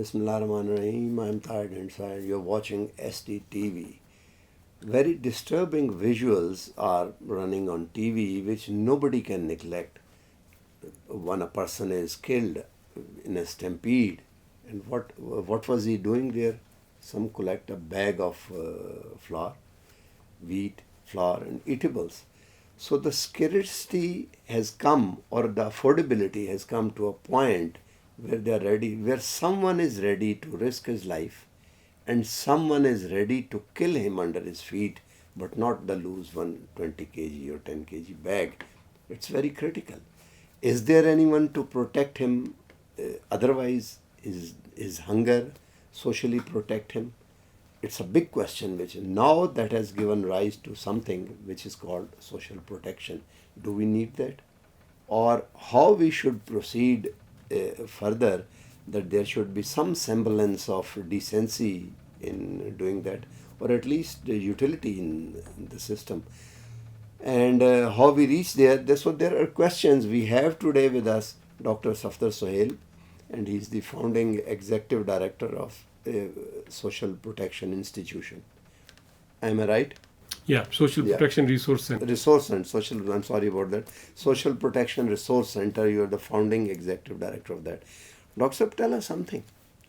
Bismillahirrahmanirrahim. I'm Tahir Dhindsa and you're watching SDTV. Very disturbing visuals are running on TV which nobody can neglect. When a person is killed in a stampede, and what was he doing there? Some collect a bag of flour, wheat, flour and eatables. So the scarcity has come, or the affordability has come to a point where they are ready, where someone is ready to risk his life and someone is ready to kill him under his feet, but not the lose 120 kg or 10 kg bag. It's very critical. Is there anyone to protect him? Otherwise, is hunger socially protect him? It's a big question which now that has given rise to something which is called social protection. Do we need that? Or how we should proceed further, that there should be some semblance of decency in doing that, or at least utility in the system. And how we reach there, so there are questions. We have today with us Dr. Safdar Sohail, and he's the founding executive director of Social Protection Institution. Am I right? Yeah, Social Protection Resource Center. I'm sorry about that. Social Protection Resource Center, you're the founding executive director of that. Dr. Tell us something.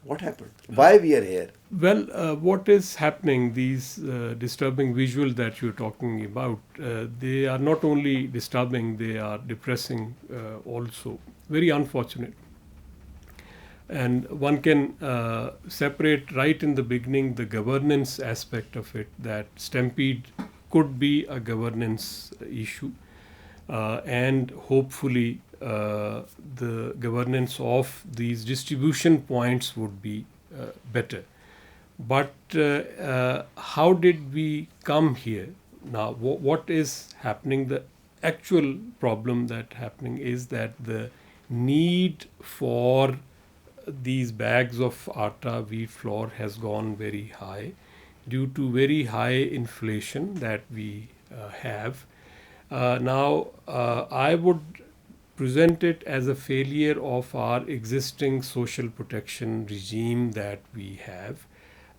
What happened? Why we are here? Well, what is happening, these disturbing visuals that you're talking about, they are not only disturbing, they are depressing also. Very unfortunate. And one can separate right in the beginning the governance aspect of it, that stampede could be a governance issue, and hopefully the governance of these distribution points would be better. But how did we come here? Now, what is happening? The actual problem that happening is that the need for these bags of atta, wheat, flour has gone very high due to very high inflation that we have. Now, I would present it as a failure of our existing social protection regime that we have.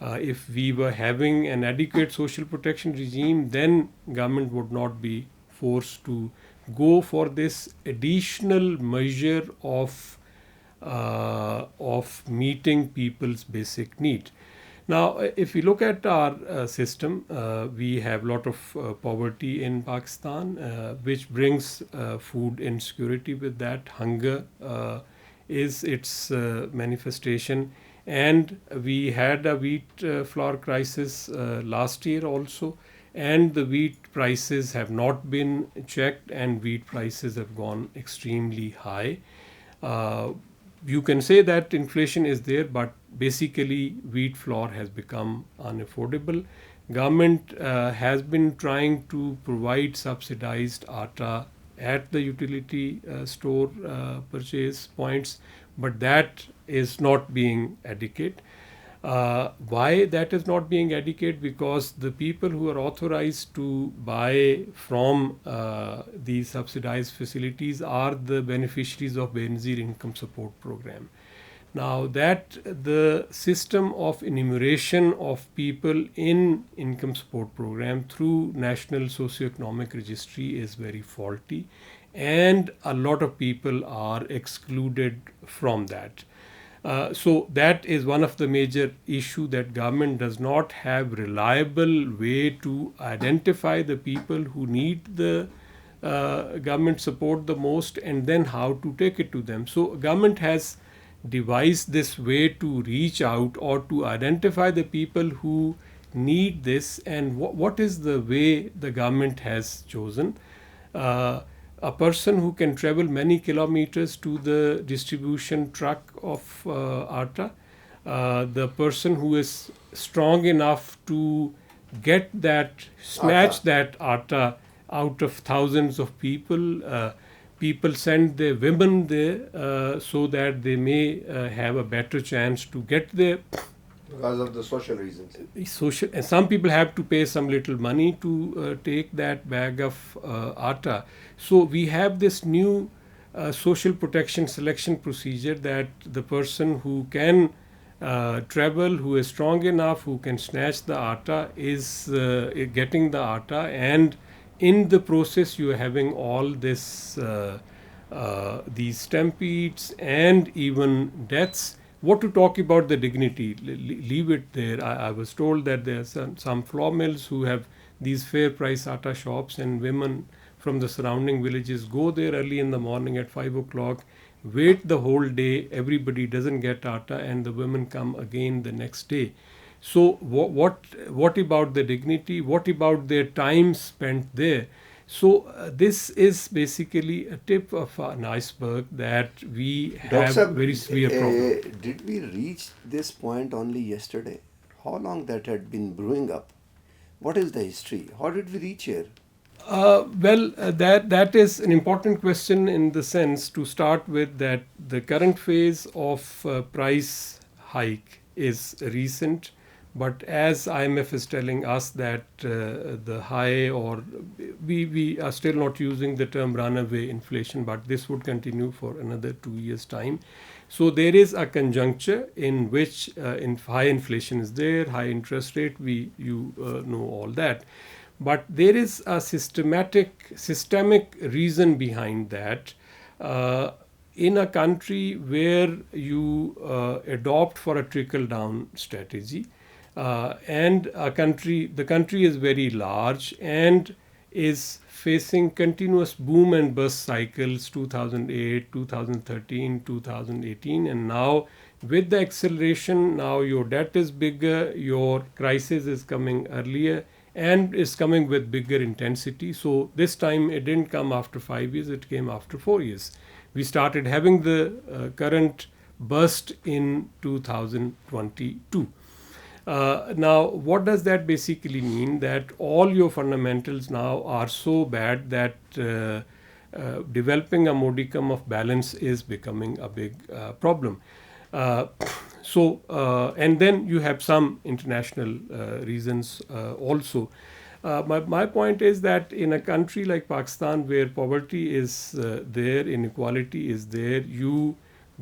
If we were having an adequate social protection regime, then government would not be forced to go for this additional measure of meeting people's basic need. Now, if we look at our system, we have a lot of poverty in Pakistan, which brings food insecurity with that. Hunger is its manifestation. And we had a wheat flour crisis last year also. And the wheat prices have not been checked, and wheat prices have gone extremely high. You can say that inflation is there, but basically wheat flour has become unaffordable. Government has been trying to provide subsidized atta at the utility store purchase points, but that is not being adequate. Why that is not being adequate? Because the people who are authorized to buy from these subsidized facilities are the beneficiaries of Benazir Income Support Program. Now, that the system of enumeration of people in income support program through National Socioeconomic Registry is very faulty, and a lot of people are excluded from that. So that is one of the major issue, that government does not have reliable way to identify the people who need the government support the most, and then how to take it to them. So government has devised this way to reach out or to identify the people who need this. And what is the way the government has chosen? A person who can travel many kilometers to the distribution truck of atta, the person who is strong enough to get that, snatch that atta out of thousands of people. People send their women there so that they may have a better chance to get there. Because of the social reasons. And some people have to pay some little money to take that bag of atta. So we have this new social protection selection procedure, that the person who can treble who is strong enough, who can snatch the atta, is getting the atta, and in the process you are having all this these stampedes and even deaths. What to talk about the dignity? Leave it there. I was told that there are some flour mills who have these fair price atta shops, and women from the surrounding villages go there early in the morning at 5 o'clock, wait the whole day, everybody doesn't get atta, and the women come again the next day. So what about the dignity? What about their time spent there? So this is basically a tip of an iceberg that we have Doctor, very severe problem. did we reach this point only yesterday? How long that had been brewing up? What is the history? How did we reach here? That is an important question in the sense, to start with, that the current phase of price hike is recent, but as IMF is telling us that the high, or we are still not using the term runaway inflation, but this would continue for another 2 years' time. So there is a conjuncture in which high inflation is there, high interest rate, you know all that. But there is a systemic reason behind that. In a country where you adopt for a trickle down strategy, and the country is very large and is facing continuous boom and bust cycles, 2008, 2013, 2018, and now with the acceleration, now your debt is bigger, your crisis is coming earlier, and is coming with bigger intensity. So this time it didn't come after 5 years, it came after 4 years. We started having the current burst in 2022. Now, what does that basically mean? That all your fundamentals now are so bad that developing a modicum of balance is becoming a big problem. And then you have some international reasons also. My point is that in a country like Pakistan, where poverty is there, inequality is there, you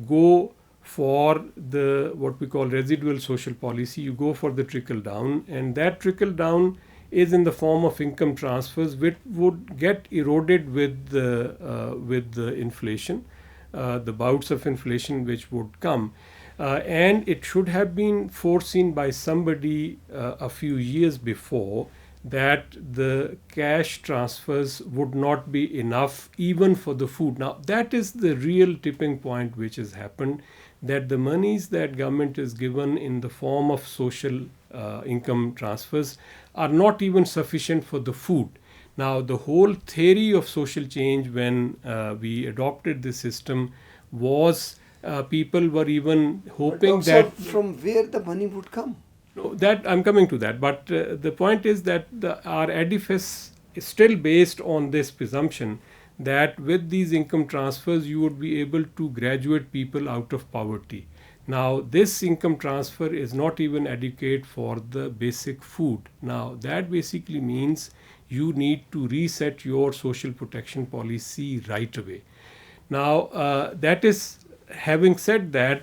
go for the what we call residual social policy, you go for the trickle down, and that trickle down is in the form of income transfers, which would get eroded with the inflation, the bouts of inflation which would come. And it should have been foreseen by somebody a few years before that the cash transfers would not be enough even for the food. Now, that is the real tipping point which has happened, that the monies that government is given in the form of social income transfers are not even sufficient for the food. Now, the whole theory of social change when we adopted this system was people were even hoping that from where the money would come. No, that I'm coming to that. But the point is that our edifice is still based on this presumption that with these income transfers you would be able to graduate people out of poverty. Now, this income transfer is not even adequate for the basic food. Now, that basically means you need to reset your social protection policy right away. Now, that is, having said that,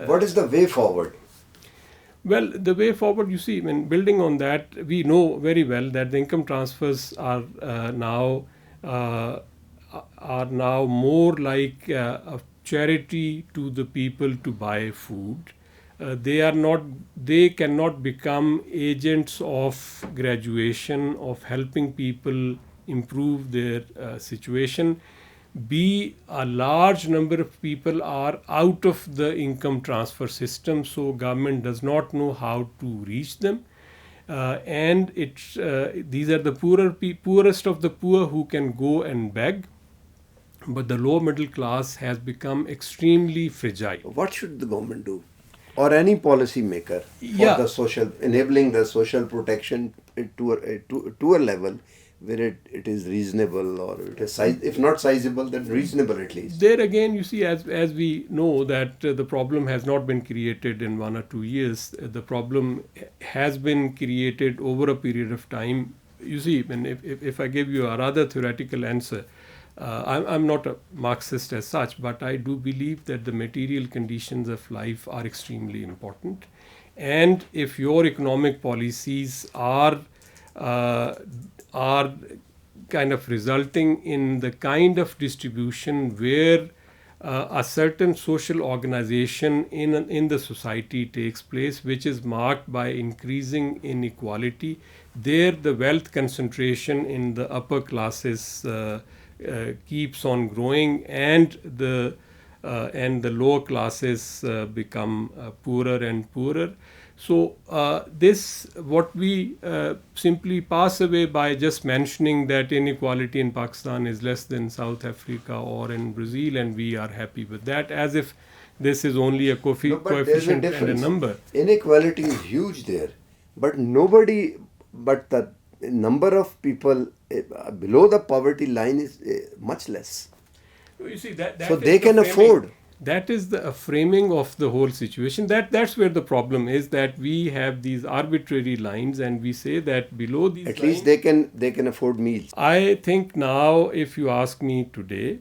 what is the way forward? Well, the way forward, you see, when building on that, we know very well that the income transfers are now more like a charity to the people to buy food. They cannot become agents of graduation, of helping people improve their situation. A large number of people are out of the income transfer system, so government does not know how to reach them. And these are the poorest of the poor who can go and beg, but the lower middle class has become extremely fragile. What should the government do, or any policy maker, for the enabling the social protection to a level where it is reasonable, or it is if not sizable, then reasonable at least? There again, you see, as we know that the problem has not been created in 1 or 2 years. The problem has been created over a period of time. You see, if I give you a rather theoretical answer, I'm not a Marxist as such, but I do believe that the material conditions of life are extremely important. And if your economic policies uh, are kind of resulting in the kind of distribution where a certain social organization in the society takes place, which is marked by increasing inequality, there the wealth concentration in the upper classes keeps on growing, and the lower classes become poorer and poorer. So this, what we simply pass away by just mentioning that inequality in Pakistan is less than South Africa or in Brazil, and we are happy with that, as if this is only a No, but there's a coefficient and a difference. number. Inequality is huge there, but nobody, but the number of people below the poverty line is much less. You see, that So is they the can framing. afford. That is the framing of the whole situation. That's where the problem is, that we have these arbitrary lines, and we say that below these At lines, least they can afford meals. I think now, if you ask me today,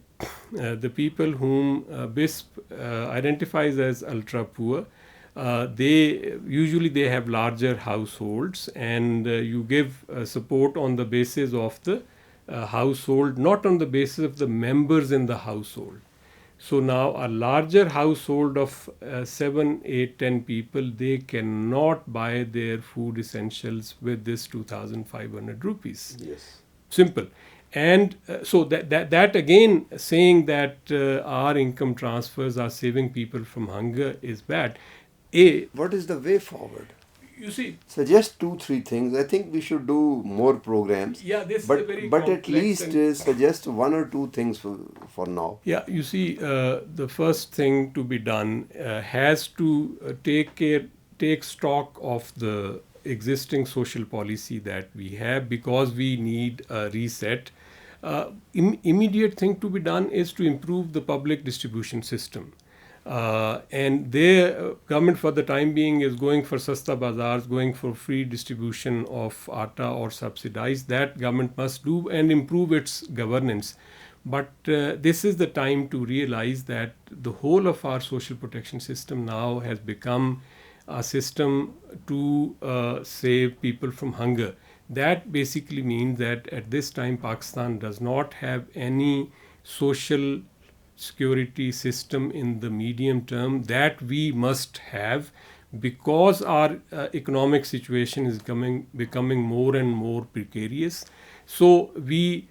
the people whom BISP identifies as ultra poor, they have larger households, and you give support on the basis of the household, not on the basis of the members in the household. So now a larger household of 7, 8, 10 people, they cannot buy their food essentials with this 2,500 rupees. Yes. Simple. And so that again, saying that our income transfers are saving people from hunger is bad. What is the way forward? You see, Suggest 2, 3 things. I think we should do more programs. yeah, this but is a very but at complex least and- suggest 1 or 2 things for now. Yeah, you see, the first thing to be done has to take stock of the existing social policy that we have, because we need a reset. Immediate thing to be done is to improve the public distribution system. And the government for the time being is going for Sasta Bazaars, going for free distribution of atta or subsidized. That government must do and improve its governance. But this is the time to realize that the whole of our social protection system now has become a system to save people from hunger. That basically means that at this time Pakistan does not have any social security system in the medium term that we must have, because our economic situation is becoming more and more precarious. So we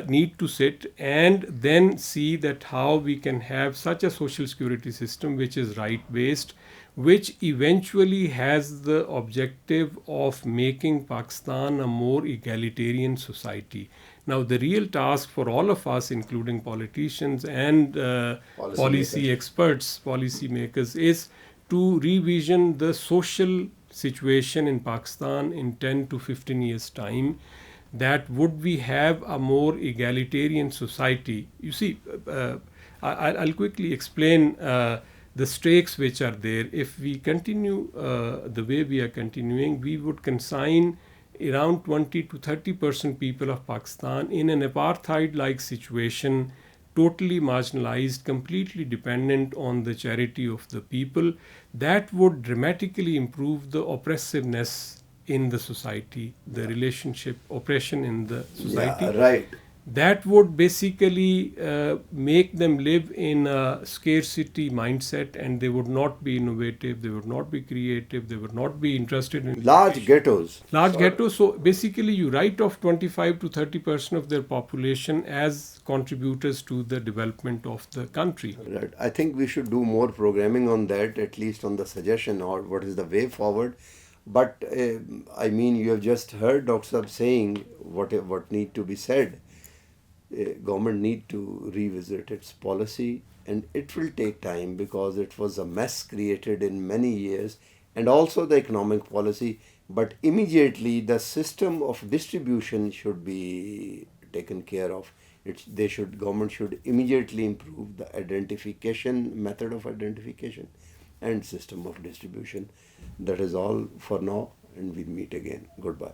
need to sit and then see that how we can have such a social security system which is right based, which eventually has the objective of making Pakistan a more egalitarian society. Now, the real task for all of us, including politicians and policy experts, policy makers, is to revision the social situation in Pakistan in 10 to 15 years' time. That would we have a more egalitarian society? You see, I'll quickly explain the stakes which are there. If we continue the way we are continuing, we would consign around 20 to 30% people of Pakistan in an apartheid-like situation, totally marginalized, completely dependent on the charity of the people. That would dramatically improve the oppressiveness in the society, the relationship, oppression in the society. Yeah, right. That would basically make them live in a scarcity mindset, and they would not be innovative, they would not be creative, they would not be interested in Large education. ghettos. Large ghettos. So basically, you write off 25 to 30% of their population as contributors to the development of the country. Right. I think we should do more programming on that, at least on the suggestion or what is the way forward. But I mean, you have just heard Dr. Saab saying what need to be said. Government need to revisit its policy, and it will take time because it was a mess created in many years, and also the economic policy. But immediately the system of distribution should be taken care of. Government should immediately improve the identification, method of identification and system of distribution. That is all for now, and we'll meet again. Goodbye.